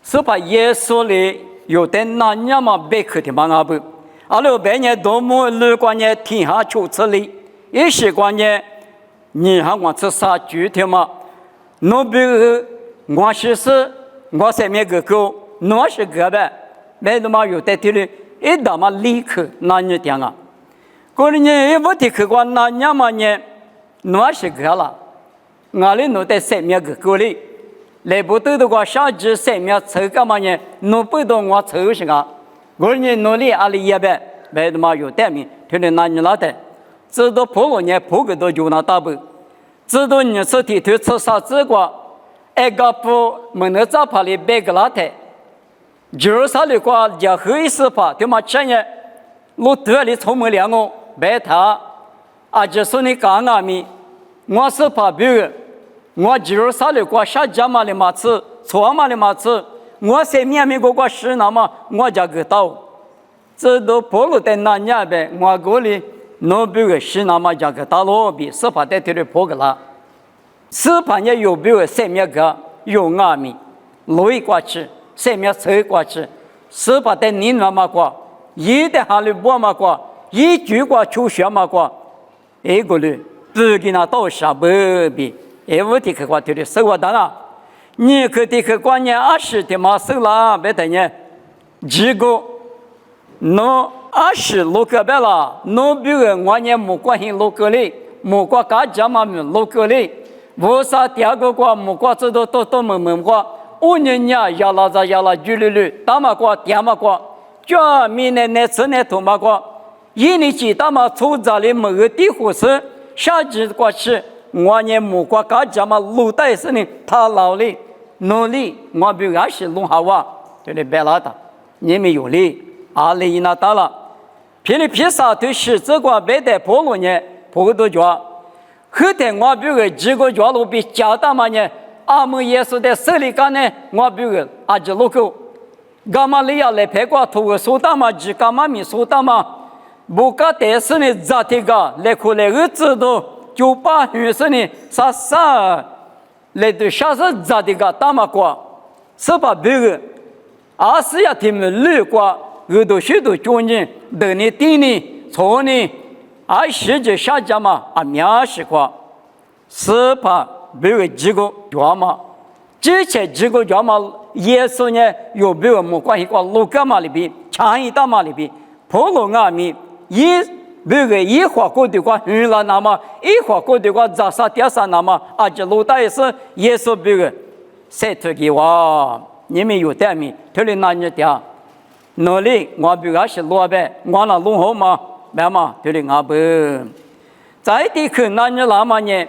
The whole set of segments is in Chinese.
是把耶稣里有的那样嘛贝克的嘛阿不，阿罗白年多么乐观年天下求此里，一时观念你还我这啥具体嘛？侬比如我是我上面个狗，侬是个呗，没那么有的地里一到嘛立刻那你点啊，过年一不提客观那样嘛呢，侬是个了，我里侬在上面个狗里。来不得的话，下季三面抽干嘛呢？弄不到我抽是个，我呢努力阿里一百，没他妈有代名，听你拿你拿的，知道破我呢破个都就拿大不，知道你身体头吃啥子个，一个不没能早跑里背个拉台，就是啥的话也可以是怕，他妈前年路多里出门两个白他，啊就是你讲阿米，我是怕别个。我就是啥的过下家嘛的嘛吃，错嘛的嘛吃，我在面面过是那么我家个到，这都不如在那年呗，我过里弄别个是那么家个到罗比，是怕在这里破个啦，是怕也有别个三面个有阿米，路一过去，三面车过去，是怕在你那么过，一的哈里不嘛过，一句过就学嘛过，一个里不给那到下不比。也无的客观对的，生活当然，你可的客观念20的嘛收了，别等呢，结果侬26个别了，侬比如我呢没关系6个哩，没关家家嘛6个哩，为啥第二个过没关这都没关，5年呀要了举哩，大嘛过第二嘛过，叫明年那次呢头嘛过，一年级大嘛出家里没个地方是，下季过去。我呢，木瓜家家嘛，路带是呢，他老哩，努力，我比俺是弄好啊，对不对？别拉他，你们有理，阿里那到了，霹雳披萨对十字瓜别带破路呢，破多脚，后天我比如几个脚路比加大嘛呢，阿们也是在手里干呢，我比如阿这路口，干嘛你要来拍挂图个苏大嘛，几干嘛咪苏大嘛，不干但是呢，咋的个来可来个知道。就把女生呢，啥来对下次咋的个大嘛过，是把别个，20呀他们路过，耳朵许多教人，等你顶你错呢，20就下家嘛，面试过，是把别个几个家嘛，之前几个家嘛，也是呢有别个没关系过，路干嘛里边，强一大嘛里边，破路阿米一。别个一花过的话，了那么一花过的话，咋啥点啥那么，而且路大也是也是别个，谁推给我？你们有代名，推了那你点，努力我比较是老呗，我那弄好嘛，没嘛，推了我不。再的去那你那么呢？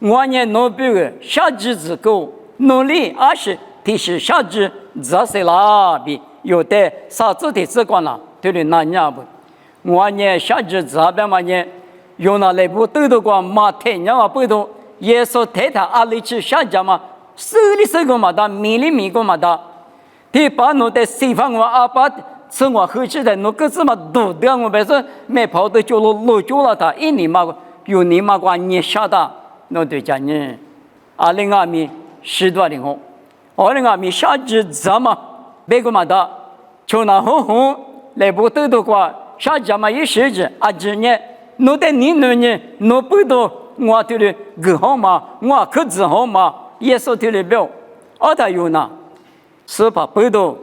我呢努别个下季之后努力而是提示下季这些啦比有的啥子的只管了，推了那你不。我呢，下季这边嘛呢，用那来不豆豆光马太阳啊不都，也说太太阿里去下家嘛，手个嘛的，米里个嘛的，第八侬在西方我阿爸吃我后期的，侬个子嘛多的，我别说没跑到就路久了他一年嘛，有年嘛光你下的，侬对讲呢，20米10多的红，20米下季这嘛，别个嘛的，就那红来不豆豆光。下家嘛一时子啊，今年侬在你那呢，侬不到我这里更好嘛，我可只好嘛，也是这里表，他有呢，是把不到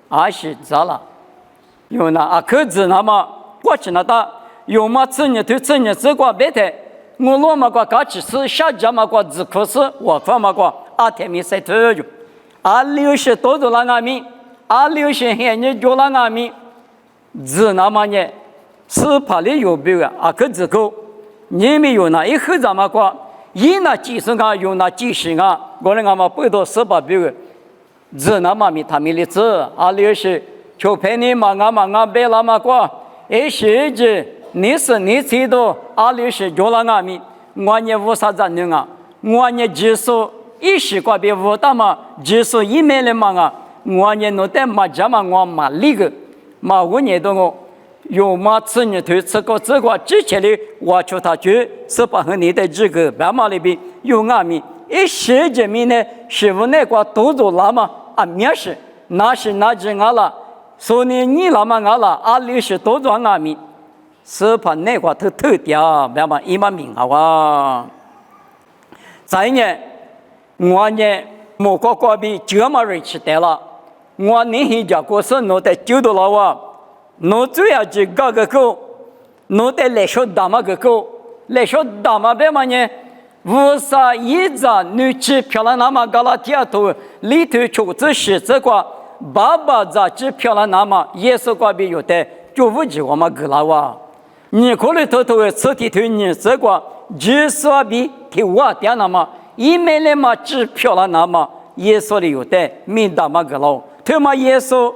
还是咋了？有呢啊，可只那么过去那他有嘛子呢，对子呢，只管别的，我老嘛个搞起是下家嘛个只可是我方嘛个天米塞头就，60多少那阿米，60现你就那阿米。只那么呢，是怕里有别个可只够，你们有那一口咱们讲，一那几十个有那几十个，我们嘛不到18别个，只那么他们的字60，就陪你嘛俺别那么讲，一时子你是你知道60就了俺们，我呢无啥子人啊，我呢技术10个别无大嘛，技术1没了嘛啊，我呢弄得嘛家嘛我嘛理个。嘛5年多我有嘛吃你头吃个这个之前的我求他去18和你的这个白马里边有阿米一时间面呢是否那个都做那么啊面是那是那只俺了，所以你那么俺了啊历史多转俺们，是怕那块特点，别嘛一般名好啊。再呢，我呢莫个比这么人吃得了，我那些家过生弄得久多了哇，弄主要就搞个狗，弄得来说大嘛个狗，来说大嘛别嘛呢。无啥一张女吃漂亮那么高了天头里头出这些这个爸爸咋吃漂亮那么也是个别有的就无计我们个了哇你可能偷偷吃的头你这个只说比替我点那么一没那么吃漂亮那么也说的有的没那么个了他妈也说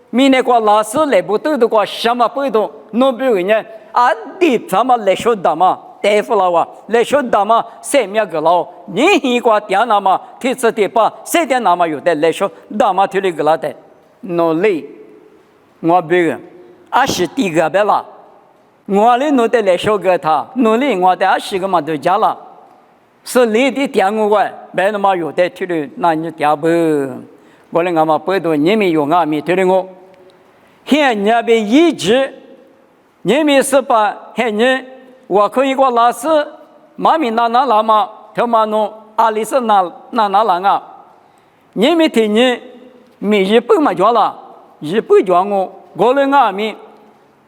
没那个老师来不懂的个什么不懂弄不人家啊你他妈来说的嘛大夫了哇，来说大嘛，三面个老，你一个点那么，提次提把，三点那么有的来说大嘛，提里个老的，努力，我别个，俺是第一个别了，我哩努得来说个他，努力我的俺是个嘛都加了，是你的点我喂，别那么有的提里那你点不，我哩俺嘛不多，你们有俺没提里我，现在被一直，你们是把现在。我可以过老师，妈咪那嘛，他妈弄阿里是那人啊，你们听你，每日不嘛叫了，日不叫我来阿咪，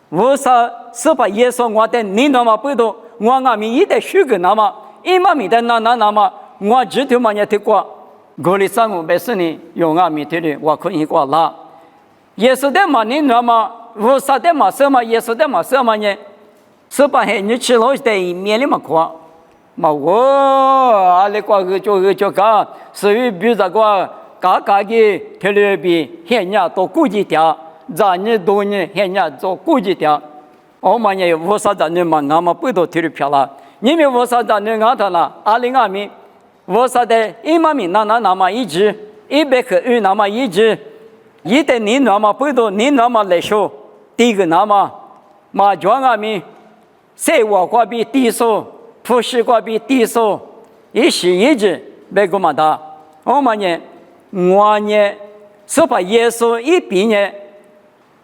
我啥是把耶稣我的你那么不多，我阿咪一代许个那么，一妈咪的那么，我只头嘛也听过，我里上我本身呢用阿咪听的，我可以过啦，耶稣的嘛你那么，我啥的嘛什么耶稣的嘛什么呢？是把黑你吃了在面里嘛夸，嘛我阿里瓜个就讲，所以比如这个嘎的特别比黑人多顾及点，咱你多呢黑人多顾及点，我们也我啥子呢嘛，俺们不都特别漂亮，你们我啥子呢俺他啦，阿里俺们我啥的一妈咪那么一直100克鱼那么一直，一代你那么不都你那么来说，第一个那么嘛叫俺们。在我国比低数，普世国比低数，一时一直别个嘛的。我们呢，我呢是把耶稣一比呢，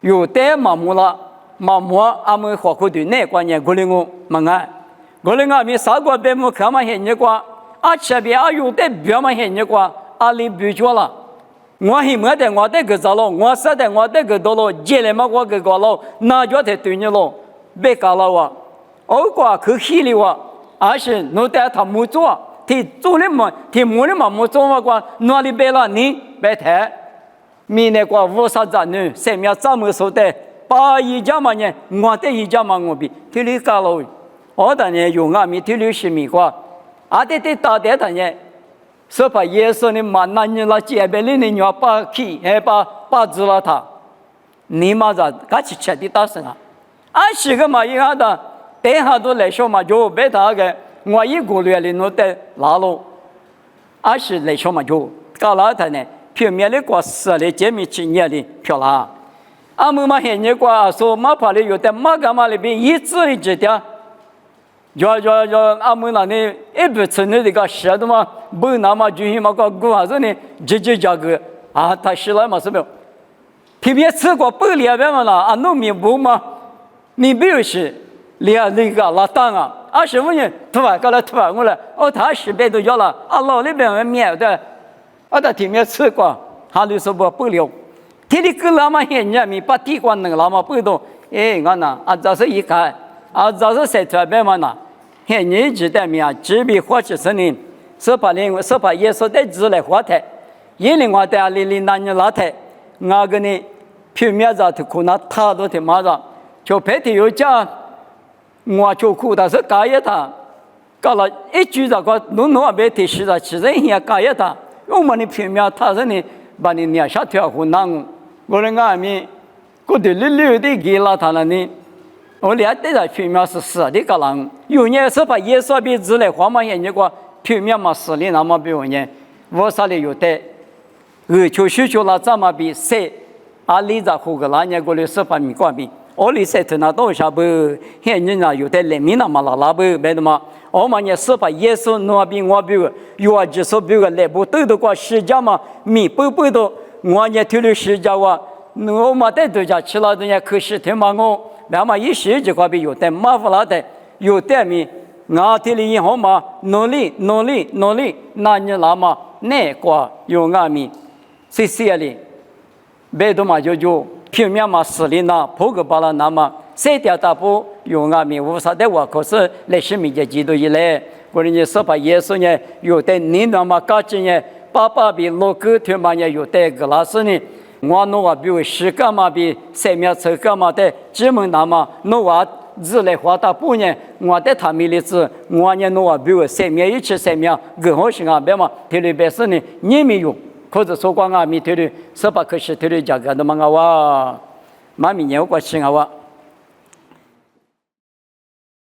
有的麻木了，麻木俺们活苦的那关呢，过来我们啊，过来俺们啥个别么看嘛现你个，啊这边啊有的别嘛现你个，啊里比较了。我希望的我的个着了，我说的我的个到了，接来嘛我个个了，那就得对你了，别搞了我。我过可惜了哇，而是侬在他没做，他做了嘛，他没了嘛没做嘛过，哪里别了你别谈，明年过50张呢，3秒怎么说的？把一家嘛呢，我的一家嘛我比，他里搞了，我当年用俺们他里是米过，啊的大的他呢，说把耶稣的嘛那你那街边里的鸟把起，还把住了他，你嘛咋赶紧吃的大声啊？俺是个嘛一样的。等下都来说嘛，就别他个，我一个月里弄得拉喽，而是来说嘛就搞了他呢，表面的过死的见面去年的漂亮，俺们嘛现在过说马跑的有的马干嘛里边一直的，要俺们那里一不村的这个舌头嘛，不那么就嘛个过啥子呢？直价格啊，他是了嘛是不？特别吃过不两百嘛了，啊农民不嘛，你比如是。那个老当啊，25年突然搞了突然我了，他10倍都要了，老那边面的，他前面吃过，他就说不了，天天跟老妈现在没把地瓜弄老妈不懂，我呢，这是一看，这是谁特别嘛呢？现在知道没有？只比活起身呢，是把耶稣的字来活的，因为我在里那你老太，我跟你表面上头可能他都挺马上，就白天有讲。我就苦，但是搞一他，搞了一句这个，弄别提实在，其实也搞一他，我们的平面他是呢，把你捏下条湖南，我的外面，我的溜的给了他了呢，我俩对着平面是死的个人，有年是把耶稣比之类黄毛眼睛个平面嘛死的那么比有年，我啥的有的，求需求了怎么比谁，里在湖个那年过来是把米挂比。我里在那多少不？现在呢有的人民那么拉不别的嘛？我们也是把耶稣那边我比有啊，就是比个来不都的过世界嘛，米不都我也推了十家哇，我嘛在对家吃了人家可是他妈我，那么一时就话比有点麻烦了的，有点米，我这里以后嘛努力，那你那么那个有俺米，谢谢你，别多嘛就平面嘛死里那破个巴拉那么。谁掉大步有俺们无啥的话，可是历史面前记录以来，我们说把耶稣呢，有的年那么高级呢，爸爸比老哥他妈呢有的个老师呢，我弄啊比如时间嘛比生命车干嘛的，基本那么弄啊日来花大半年，我的他们的子，我呢弄啊比如生命一起生命，更好些啊别嘛，这里边是呢你没有，或者说光啊米这里说把可是这里价格那么高哇，妈咪年我过去啊哇。